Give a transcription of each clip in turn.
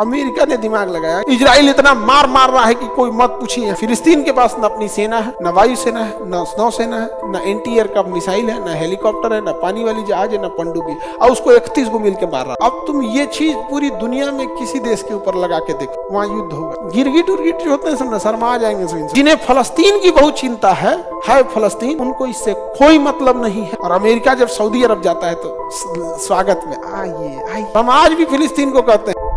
America ने दिमाग लगाया। इजराइल इतना मार रहा है कि कोई मत पूछिए। फिलिस्तीन के पास न अपनी सेना है, न वायुसेना है, न नौसेना है, न एंटी एयरक्राफ्ट मिसाइल है, न हेलीकॉप्टर है, न पानी वाली जहाज है, न पनडुब्बी, और उसको 31 को मिलकर मार रहा। अब तुम ये चीज पूरी दुनिया में किसी देश के ऊपर लगा के देखो, वहाँ युद्ध होगा। गिरगिट उर्गिट जो होते हैं शर्मा जाएंगे। जिन्हें फलस्तीन की बहुत चिंता है फलस्तीन, उनको इससे कोई मतलब नहीं है। और अमेरिका जब सऊदी अरब जाता है तो स्वागत में आइए। हम आज भी फिलिस्तीन को कहते हैं।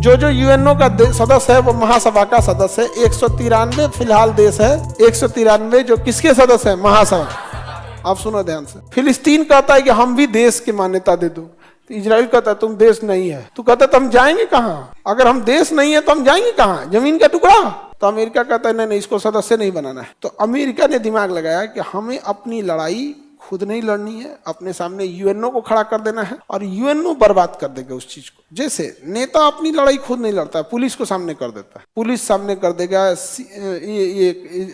जो यूएनओ का सदस्य है वो महासभा का सदस्य है। 193 फिलहाल देश है। 193 जो किसके सदस्य है? महासभा। आप सुनो ध्यान से। फिलिस्तीन कहता है कि हम भी देश की मान्यता दे दो, तो इजराइल कहता है तुम देश नहीं है। तो कहता है तो हम जाएंगे कहाँ? अगर हम देश नहीं है तो हम जाएंगे कहाँ? जमीन का टुकड़ा। तो अमेरिका कहता है नहीं, इसको सदस्य नहीं बनाना है। तो अमेरिका ने दिमाग लगाया कि हमें अपनी लड़ाई खुद नहीं लड़नी है, अपने सामने यूएनओ को खड़ा कर देना है और यूएनओ बर्बाद कर देगा उस चीज को। जैसे नेता अपनी लड़ाई खुद नहीं लड़ता है, पुलिस को सामने कर देता है, पुलिस सामने कर देगा, ये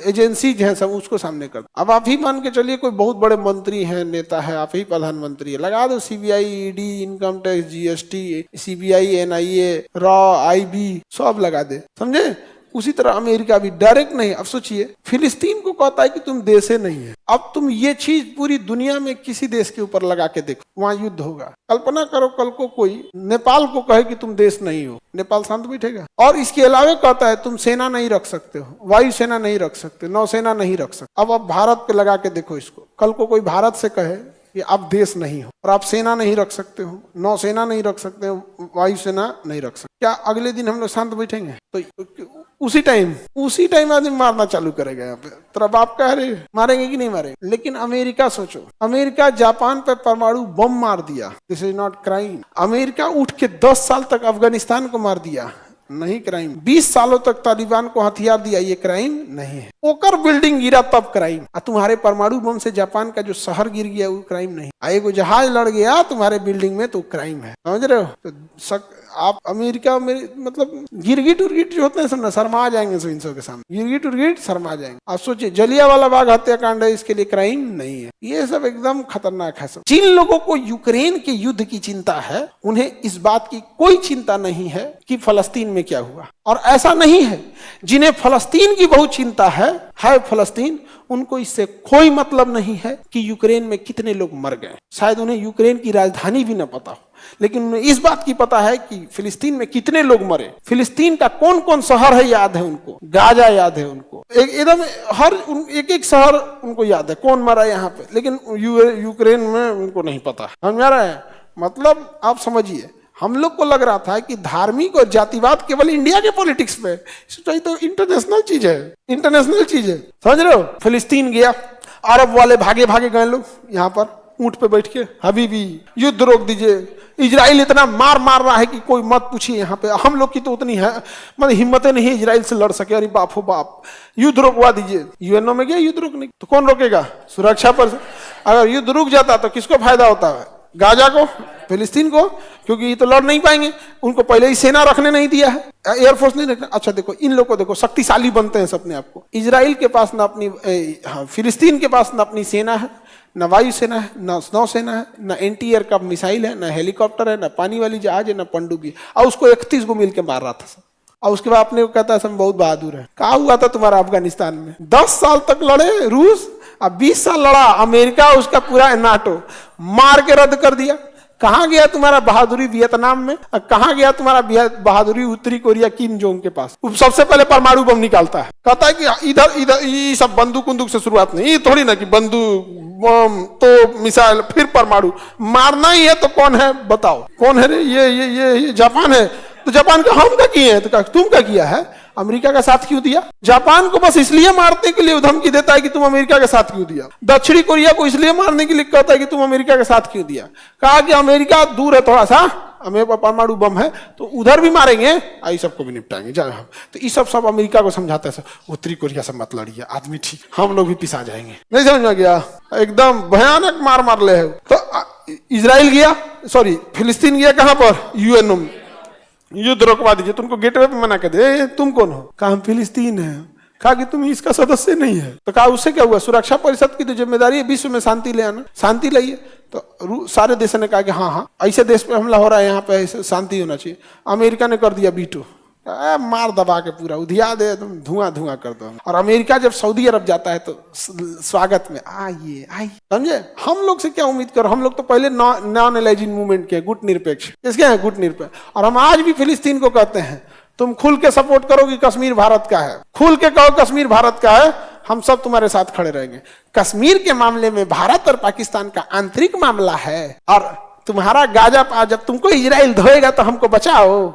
एजेंसी है सब उसको सामने कर। अब आप ही मान के चलिए कोई बहुत बड़े मंत्री हैं, नेता है, आप ही प्रधानमंत्री है, लगा दो CBI, ED, income tax, GST, CBI, NIA, raw, IB सब लगा दे, समझे? उसी तरह अमेरिका भी डायरेक्ट नहीं। अब सोचिए, फिलिस्तीन को कहता है कि तुम देश नहीं है। अब तुम ये चीज पूरी दुनिया में किसी देश के ऊपर लगा के देखो, वहाँ युद्ध होगा। कल्पना करो कल को कोई नेपाल को कहे कि तुम देश नहीं हो, नेपाल शांत बैठेगा? और इसके अलावा कहता है तुम सेना नहीं रख सकते हो, वायुसेना नहीं रख सकते, नौसेना नहीं रख सकते। अब भारत पे लगा के देखो इसको। कल को कोई भारत से कहे कि आप देश नहीं हो और आप सेना नहीं रख सकते हो, नौसेना नहीं रख सकते हो, वायुसेना नहीं रख सकते, क्या अगले दिन हम लोग शांत बैठेंगे? तो उसी टाइम आदमी मारना चालू करेगा यहाँ पे। तो अब आप कह रहे मारेंगे कि नहीं मारेंगे? लेकिन अमेरिका सोचो, अमेरिका जापान पे परमाणु बम मार दिया, this is not crime. America उठ के 10 साल तक अफगानिस्तान को मार दिया, नहीं क्राइम। 20 सालों तक तालिबान को हथियार दिया, ये क्राइम नहीं है। ओकर बिल्डिंग गिरा तब क्राइम। तुम्हारे परमाणु बम से जापान का जो शहर गिर गया वो क्राइम नहीं। एगो जहाज लड़ गया तुम्हारे बिल्डिंग में तो क्राइम है, समझ रहे हो? तो आप अमेरिका में मतलब गिरगिट उर्गिट जो होते हैं शर्मा जाएंगे इनसो के सामने। गिरगिट उर्गिट शर्मा जाएंगे। आप सोचिए, जलियांवाला बाग हत्याकांड है, इसके लिए क्राइम नहीं है। ये सब एकदम खतरनाक है सब। जिन लोगों को यूक्रेन के युद्ध की चिंता है, उन्हें इस बात की कोई चिंता नहीं है कि फलस्तीन में क्या हुआ। और ऐसा नहीं है, जिन्हें फलस्तीन की बहुत चिंता है फलस्तीन, उनको इससे कोई मतलब नहीं है कि यूक्रेन में कितने लोग मर गए। शायद उन्हें यूक्रेन की राजधानी भी न पता हो, लेकिन उन्हें इस बात की पता है कि फिलिस्तीन में कितने लोग मरे। फिलिस्तीन का कौन कौन शहर है याद है उनको, गाजा याद है उनको, एकदम हर एक शहर उनको याद है कौन मरा यहाँ पे। लेकिन यूक्रेन में उनको नहीं पता। समझ आ रहा है? मतलब आप समझिए, हम लोग को लग रहा था कि धार्मिक और जातिवाद केवल इंडिया के पॉलिटिक्स में, तो इंटरनेशनल चीज है, इंटरनेशनल चीज है, समझ रहे हो? फिलिस्तीन गया, अरब वाले भागे भागे लोग यहाँ पर ऊंट पे बैठ के, हबीबी युद्ध रोक दीजिए। इजराइल इतना मार रहा है कि कोई मत पूछिए। यहाँ पे हम लोग की तो उतनी है मतलब हिम्मतें नहीं इजराइल से लड़ सके। अरे बाप हो बाप, युद्ध रोकवा दीजिए। यूएनओ में गया युद्ध रोकने, तो कौन रोकेगा? सुरक्षा पर। अगर युद्ध रुक जाता तो किसको फायदा होता है? गाजा को, फिलिस्तीन को, क्योंकि ये तो लड़ नहीं पाएंगे। उनको पहले ही सेना रखने नहीं दिया है, एयरफोर्स नहीं रखना। अच्छा देखो, इन लोगों को देखो, शक्तिशाली बनते हैं अपने आप को। इजराइल के पास ना अपनी फिलिस्तीन के पास ना अपनी सेना है, न वायुसेना है, न नौसेना है, न एंटी एयरक्राफ्ट मिसाइल है, न हेलीकॉप्टर है, न पानी वाली जहाज है, न पनडुब्बी, और उसको 31 को मिलकर मार रहा था सब। और उसके बाद अपने को कहता है सब बहुत बहादुर है। क्या हुआ था तुम्हारा अफगानिस्तान में? 10 साल तक लड़े रूस, अब 20 साल लड़ा अमेरिका, उसका पूरा नाटो मार के रद्द कर दिया। कहाँ गया तुम्हारा बहादुरी वियतनाम में? कहाँ गया तुम्हारा बहादुरी उत्तरी कोरिया किम जोंग के पास? सबसे पहले परमाणु बम निकालता है, कहता है कि इधर ये सब बंदूक उंदूक से शुरुआत नहीं, ये थोड़ी ना कि बंदूक बम तो मिसाइल फिर परमाणु। मारना ही है तो कौन है बताओ? कौन है रे? ये जापान है। तो जापान का हम क्या किए हैं? तो तुम क्या किया है? अमेरिका का साथ क्यों दिया? जापान को बस इसलिए मारने के लिए धमकी देता है कि तुम अमेरिका के साथ क्यों दिया। दक्षिणी कोरिया को इसलिए मारने के लिए कहता है कि तुम अमेरिका के साथ क्यों दिया। कहा कि अमेरिका दूर है थोड़ा सा, हमें परमाणु बम है तो उधर भी मारेंगे, आई सबको भी निपटाएंगे जा हम। तो ये सब अमेरिका को समझाता है, उत्तरी कोरिया से मत लड़िए, आदमी ठीक, हम लोग भी पिसा जाएंगे। नहीं समझ में गया? एकदम भयानक मार ले। तो इजराइल गया, सॉरी फिलिस्तीन गया कहां पर? यूएनओ में। युद्ध रोकवा दीजिए। तुमको गेटवे पे मना कर दे, तुम कौन हो? कहा हम फिलिस्तीन है। कहा कि तुम इसका सदस्य नहीं है। तो कहा उससे क्या हुआ, सुरक्षा परिषद की तो जिम्मेदारी है विश्व में शांति ले आना, शांति लाइए। तो सारे देशों ने कहा कि हाँ हाँ ऐसे देश पे हमला हो रहा है, यहाँ पे ऐसे शांति होना चाहिए। अमेरिका ने कर दिया वीटो, मार दबा के पूरा उधिया दे, तुम धुआं धुआं कर दो। और अमेरिका जब सऊदी अरब जाता है तो स्वागत में आइए आइए, समझे। हम लोग से क्या उम्मीद करो, हम लोग तो पहले नॉन एलाइजिंग मूवमेंट के गुट निरपेक्ष, इसके हैं गुट निरपेक्ष। और हम आज भी फिलिस्तीन को कहते हैं तुम खुल के सपोर्ट करो कि कश्मीर भारत का है, खुल के कहो कश्मीर भारत का है, हम सब तुम्हारे साथ खड़े रहेंगे। कश्मीर के मामले में भारत और पाकिस्तान का आंतरिक मामला है, और तुम्हारा गाजा जब तुमको इजराइल धोएगा तो हमको बचाओ।